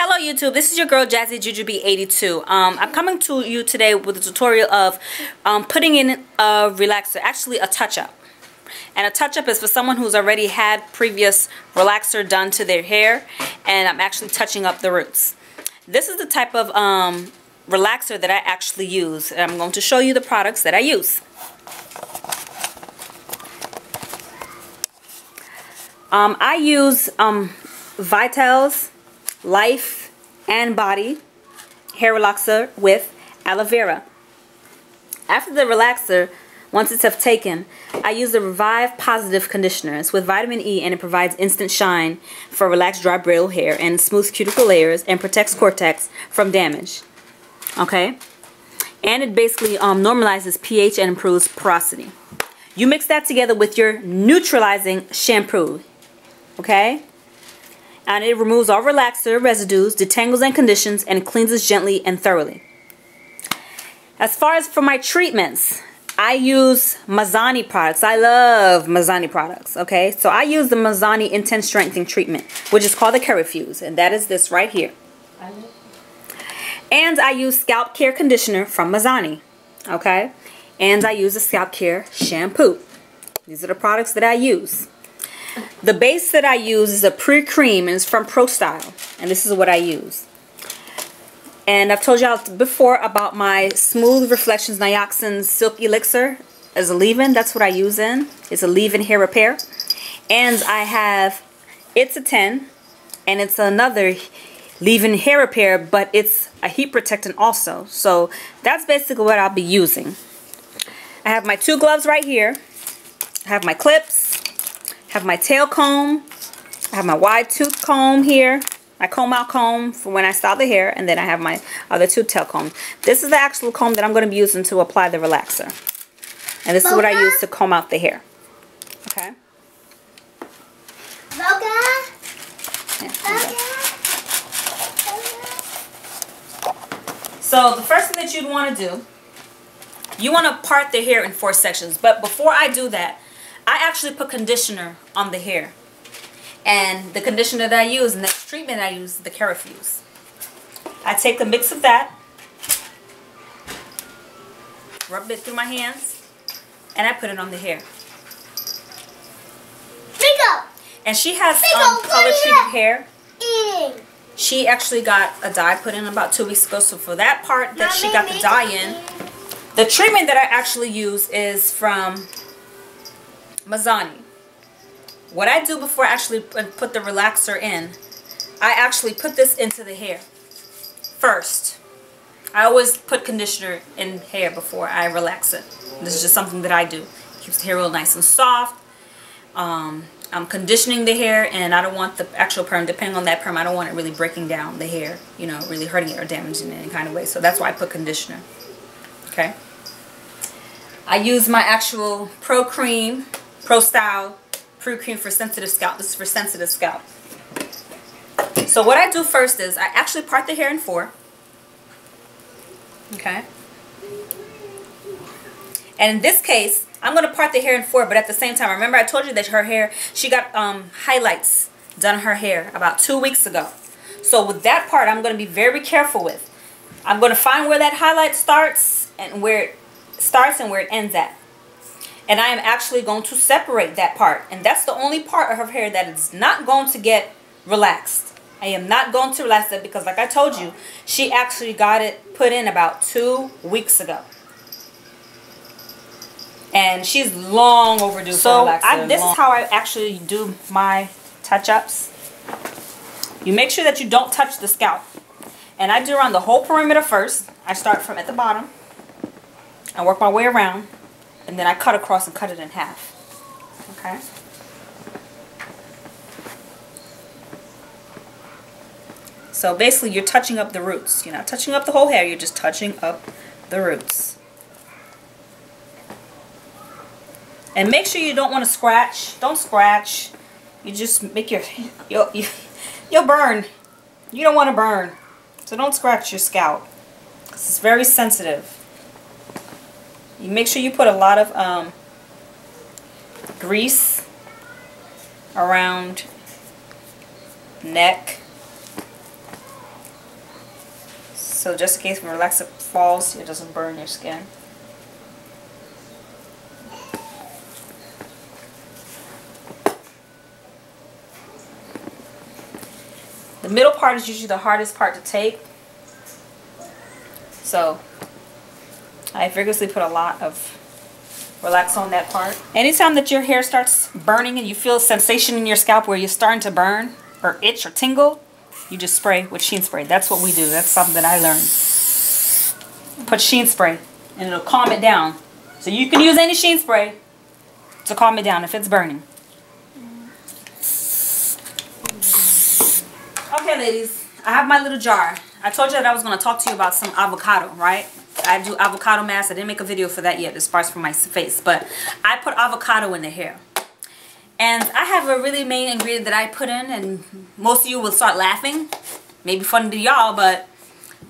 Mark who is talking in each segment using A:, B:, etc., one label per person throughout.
A: Hello YouTube, this is your girl Jazzy Jujubee 82. I'm coming to you today with a tutorial of putting in a relaxer, actually a touch-up. And a touch-up is for someone who's already had previous relaxer done to their hair, and I'm actually touching up the roots. This is the type of relaxer that I actually use, and I'm going to show you the products that I use. I use Vital's Life and Body hair relaxer with aloe vera. After the relaxer, once it's taken, I use the Revive Positive conditioner. It's with vitamin E and it provides instant shine for relaxed, dry, brittle hair and smooths cuticle layers and protects cortex from damage. Okay? And it basically normalizes pH and improves porosity. You mix that together with your neutralizing shampoo. Okay? And it removes all relaxer residues, detangles and conditions, and cleanses gently and thoroughly. As far as for my treatments, I use Mizani products. I love Mizani products, okay? So I use the Mizani Intense Strengthening Treatment, which is called the Kerafuse, and that is this right here. And I use Scalp Care Conditioner from Mizani, okay? And I use the Scalp Care Shampoo. These are the products that I use. The base that I use is a pre-cream and it's from Pro Style, and this is what I use. And I've told y'all before about my Smooth Reflections Nioxin Silk Elixir as a leave-in. That's what I use in. It's a leave-in hair repair. And I have It's a 10, and it's another leave-in hair repair, but it's a heat protectant also. So that's basically what I'll be using. I have my 2 gloves right here. I have my clips. I have my tail comb. I have my wide tooth comb here. My comb out comb for when I style the hair, and then I have my other 2 tail combs. This is the actual comb that I'm going to be using to apply the relaxer. And this is what I use to comb out the hair. Okay? So the first thing that you'd want to do, you want to part the hair in 4 sections. But before I do that, I actually put conditioner on the hair. And the conditioner that I use and the treatment I use is the Kerafuse. I take a mix of that, rub it through my hands, and I put it on the hair. And she has color treated hair. She actually got a dye put in about 2 weeks ago. So for that part that she got the dye in, the treatment that I actually use is from Mizani. What I do before I actually put the relaxer in, I actually put this into the hair first. I always put conditioner in hair before I relax it. This is just something that I do. Keeps the hair real nice and soft. I'm conditioning the hair, and I don't want the actual perm, depending on that perm, I don't want it really breaking down the hair, you know, really hurting it or damaging it in any kind of way. So that's why I put conditioner. Okay. I use my actual Pro Cream, Pro Style Pre-Cream for sensitive scalp. This is for sensitive scalp. So what I do first is I actually part the hair in 4. Okay. And in this case, I'm going to part the hair in 4, but at the same time, remember I told you that her hair, she got highlights done on her hair about 2 weeks ago. So with that part, I'm going to be very careful with. I'm going to find where that highlight starts and where it ends at. And I am actually going to separate that part. And that's the only part of her hair that is not going to get relaxed. I am not going to relax it because, like I told you, she actually got it put in about 2 weeks ago. And she's long overdue for relaxer. This is how I actually do my touch-ups. You make sure that you don't touch the scalp. And I do around the whole perimeter first. I start from at the bottom. I work my way around. And then I cut across and cut it in half. Okay? So basically you're touching up the roots. You're not touching up the whole hair, you're just touching up the roots. And make sure you don't want to scratch. Don't scratch. You just make you'll burn. You don't want to burn. So don't scratch your scalp. It's very sensitive. You make sure you put a lot of grease around neck, so just in case when relaxer falls, it doesn't burn your skin. The middle part is usually the hardest part to take, so I vigorously put a lot of relax on that part. Anytime that your hair starts burning and you feel a sensation in your scalp where you're starting to burn or itch or tingle, you just spray with sheen spray. That's what we do. That's something that I learned. Put sheen spray and it'll calm it down. So you can use any sheen spray to calm it down if it's burning. Okay, ladies, I have my little jar. I told you that I was going to talk to you about some avocado, right? I do avocado mask. I didn't make a video for that yet as far as for my face, but I put avocado in the hair. And I have a really main ingredient that I put in, and most of you will start laughing. Maybe funny to y'all, but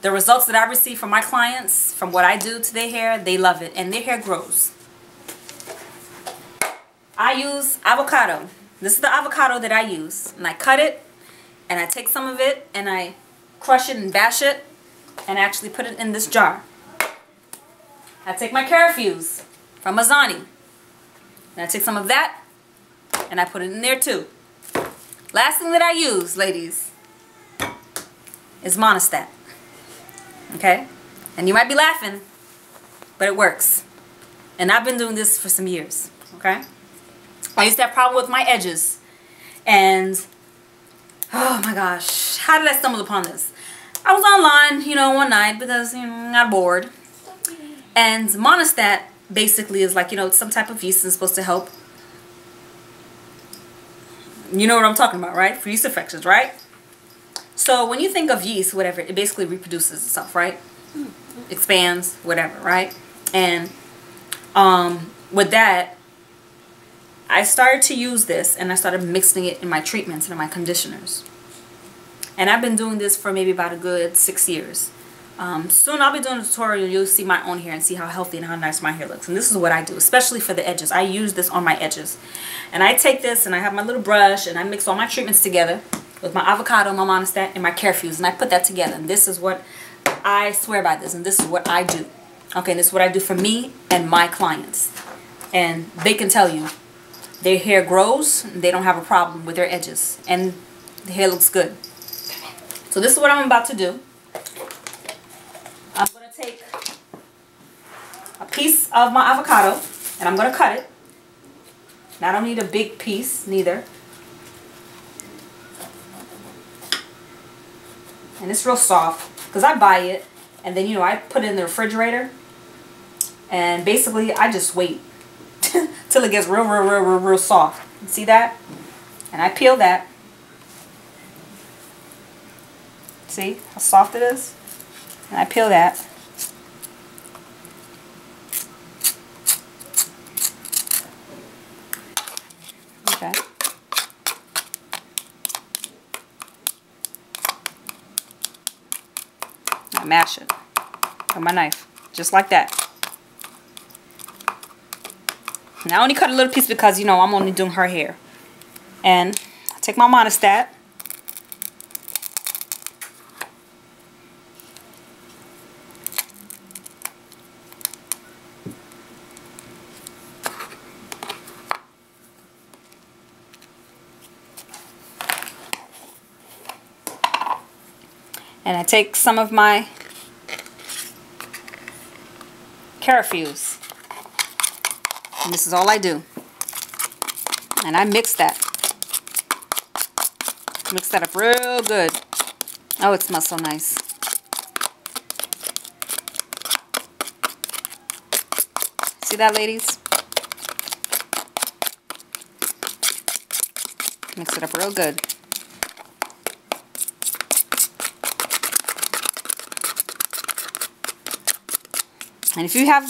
A: the results that I receive from my clients, from what I do to their hair, they love it, and their hair grows. I use avocado. This is the avocado that I use, and I cut it, and I take some of it, and I crush it and bash it, and actually put it in this jar. I take my Carafuse from Mizani, and I take some of that, and I put it in there too. Last thing that I use, ladies, is Monistat. Okay? And you might be laughing, but it works. And I've been doing this for some years. Okay? I used to have a problem with my edges, and oh my gosh, how did I stumble upon this? I was online, you know, one night because, you know, I got bored. And Monistat basically is like, you know, it's some type of yeast and it's supposed to help. You know what I'm talking about, right? For yeast infections, right? So when you think of yeast, whatever, it basically reproduces itself, right? Expands, whatever, right? And with that, I started to use this and I started mixing it in my treatments and in my conditioners. And I've been doing this for maybe about a good 6 years. Soon I'll be doing a tutorial. You'll see my own hair and see how healthy and how nice my hair looks. And this is what I do, especially for the edges. I use this on my edges. And I take this and I have my little brush and I mix all my treatments together with my avocado, my Monistat, and my Carafuse. And I put that together. And this is what I swear by this. And this is what I do. Okay, and this is what I do for me and my clients. And they can tell you their hair grows. And they don't have a problem with their edges. And the hair looks good. So this is what I'm about to do. I'm going to take a piece of my avocado and I'm going to cut it. Now I don't need a big piece neither. And it's real soft because I buy it and then, you know, I put it in the refrigerator and basically I just wait till it gets real soft. You see that? And I peel that. See how soft it is? And I peel that. Okay. I mash it with my knife, just like that. And I only cut a little piece because, you know, I'm only doing her hair. And I take my Monistat. And I take some of my Carafuse. And this is all I do. And I mix that. Mix that up real good. Oh, it smells so nice. See that, ladies? Mix it up real good. And if you have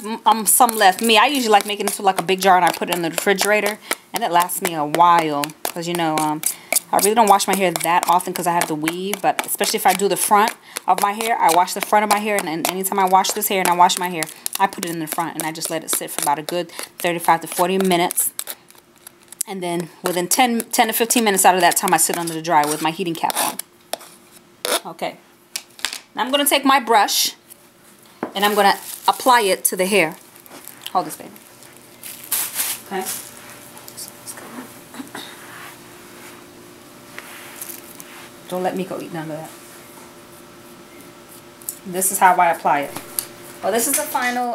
A: some left, I usually like making it into like a big jar and I put it in the refrigerator. And it lasts me a while. Because, you know, I really don't wash my hair that often because I have to weave. But especially if I do the front of my hair, I wash the front of my hair. And anytime I wash this hair and I wash my hair, I put it in the front. And I just let it sit for about a good 35 to 40 minutes. And then within 10 to 15 minutes out of that time, I sit under the dryer with my heating cap on. Okay. I'm going to take my brush and I'm going to apply it to the hair. Hold this, baby. Okay. Don't let Miko eat none of that. This is how I apply it. Well, this is the final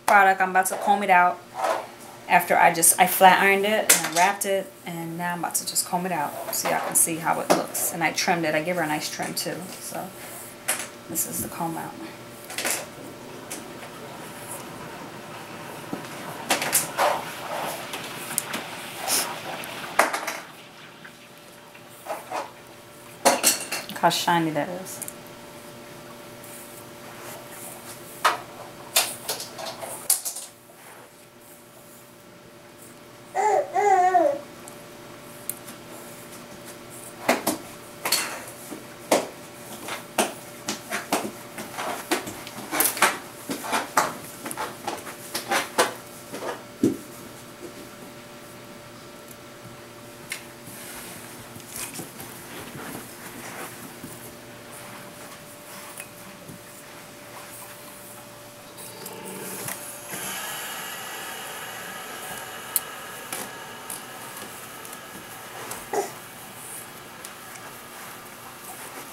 A: product. I'm about to comb it out after I flat ironed it and I wrapped it, and now I'm about to just comb it out so y'all can see how it looks. And I trimmed it. I gave her a nice trim too. So this is the comb out. Look how shiny that is.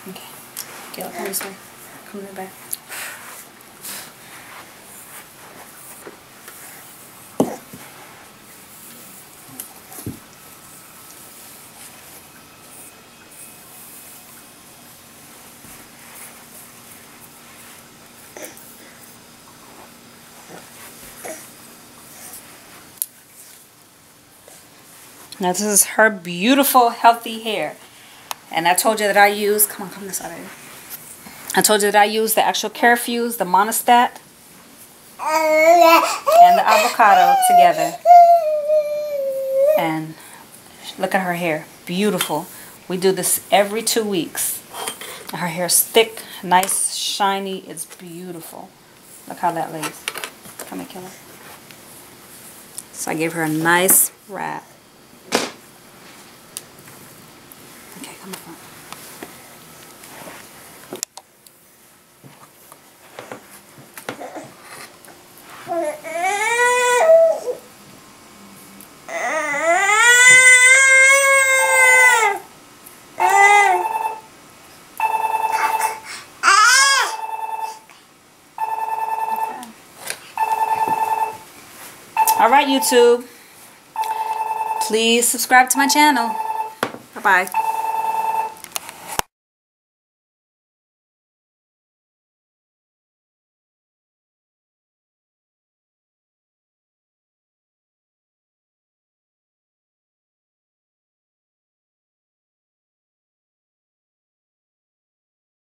A: Okay, get come this way. Come in the back. Now this is her beautiful, healthy hair. And I told you that I use, come this side of here. I told you that I use the actual Carefuse, the Monistat, and the avocado together. And look at her hair, beautiful. We do this every 2 weeks. Her hair's thick, nice, shiny, it's beautiful. Look how that lays. Come here, Killer. So I gave her a nice wrap. Okay, come up. Alright, YouTube. Please subscribe to my channel. Bye-bye.